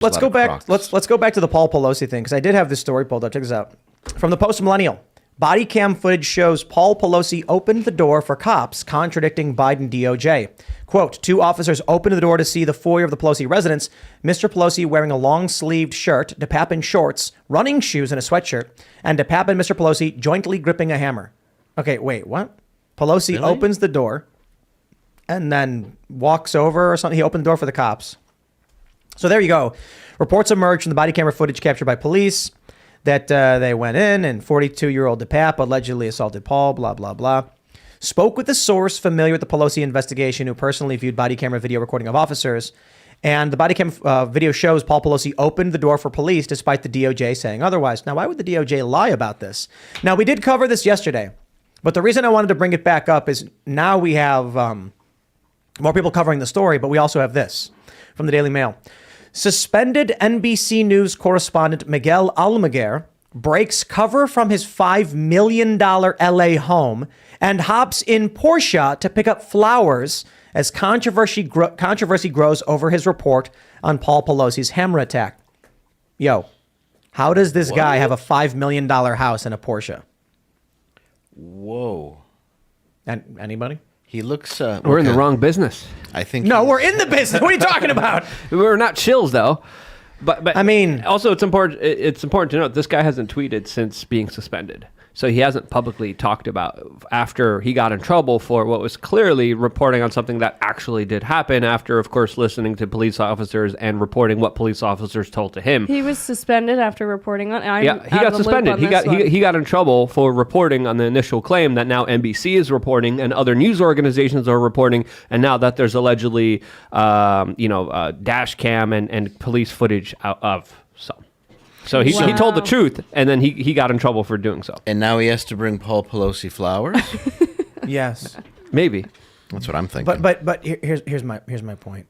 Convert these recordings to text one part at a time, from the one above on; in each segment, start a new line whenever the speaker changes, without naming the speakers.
Let's go back. Let's go back to the Paul Pelosi thing, because I did have this story pulled up. Check this out. From the Post Millennial. Body cam footage shows Paul Pelosi opened the door for cops, contradicting Biden DOJ. Quote, 2 officers opened the door to see the foyer of the Pelosi residence. Mr. Pelosi wearing a long-sleeved shirt, DePapp in shorts, running shoes and a sweatshirt, and DePapp and Mr. Pelosi jointly gripping a hammer. Okay, wait, what? Pelosi opens the door and then walks over or something. He opened the door for the cops. So there you go. Reports emerged from the body camera footage captured by police that they went in and 42-year-old DePapp allegedly assaulted Paul, blah, blah, blah. Spoke with a source familiar with the Pelosi investigation who personally viewed body camera video recording of officers. And the body cam video shows Paul Pelosi opened the door for police despite the DOJ saying otherwise. Now, why would the DOJ lie about this? Now, we did cover this yesterday, but the reason I wanted to bring it back up is now we have more people covering the story, but we also have this from the Daily Mail. Suspended NBC News correspondent Miguel Almaguer breaks cover from his $5 million LA home and hops in Porsche to pick up flowers as controversy grows over his report on Paul Pelosi's hammer attack. Yo, how does this guy have a $5 million house and a Porsche?
Whoa.
And anybody?
He looks...
We're in the wrong business.
I think...
No, we're in the business. What are you talking about?
We're not chills, though. But
I mean...
Also, it's important to note this guy hasn't tweeted since being suspended. So he hasn't publicly talked about after he got in trouble for what was clearly reporting on something that actually did happen after, of course, listening to police officers and reporting what police officers told to him.
He was suspended after reporting on...
he got suspended. He got in trouble for reporting on the initial claim that now NBC is reporting and other news organizations are reporting. And now that there's allegedly, dash cam and police footage of some. So he told the truth, and then he got in trouble for doing so.
And now he has to bring Paul Pelosi flowers?
Yes.
Maybe.
That's what I'm thinking.
But here's my point.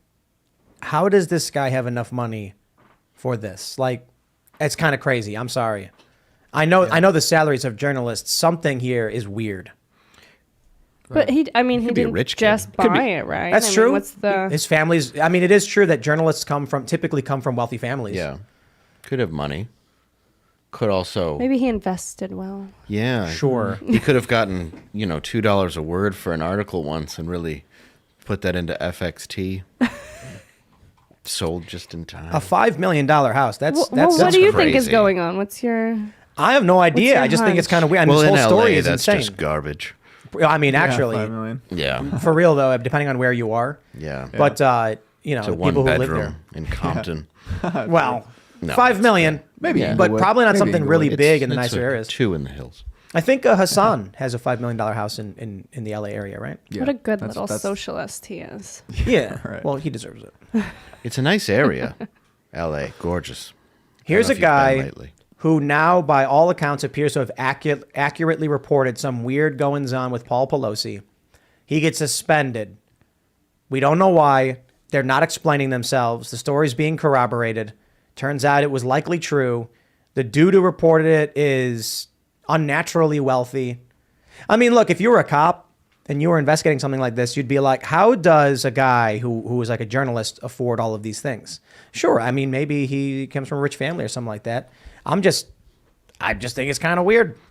How does this guy have enough money for this? Like, it's kind of crazy. I'm sorry. I know the salaries of journalists. Something here is weird.
But he didn't
rich
just buy it, right?
That's true.
What's
His family's... I mean, it is true that journalists typically come from wealthy families.
Yeah. Could have money. Could also...
Maybe he invested well.
Yeah.
Sure.
He could have gotten, $2 a word for an article once and really put that into FXT. Sold just in time.
A $5 million house. That's
what do you think is
crazy.
going on? What's your...
I have no idea. I just think it's kind of weird. I mean,
Well,
this
in
whole story
LA,
is
that's
insane.
just garbage.
I mean, actually,
$5 million.
Yeah.
for real though, depending on where you are.
Yeah.
But
It's a
people who live there.
one-bedroom in Compton.
Well,
No,
$5 million,
Maybe
Yeah.
but
Inglewood.
probably not
Maybe
something
Inglewood.
really big in the
It's
nicer
a
areas.
2 in the hills.
I think Hassan has a $5 million house in the LA area, right?
Yeah,
What a good
that's-
little
that's-
socialist he is.
Yeah.
Right.
Well, he deserves it.
It's a nice area. L.A. Gorgeous.
Here's
I
a
don't know if you've been
guy
lately.
who now, by all accounts, appears to have accurately reported some weird goings-on with Paul Pelosi. He gets suspended. We don't know why. They're not explaining themselves. The story's being corroborated. Turns out it was likely true. The dude who reported it is unnaturally wealthy. I mean, look, if you were a cop and you were investigating something like this, you'd be like, how does a guy who is like a journalist afford all of these things? Sure, I mean, maybe he comes from a rich family or something like that. I just think it's kind of weird.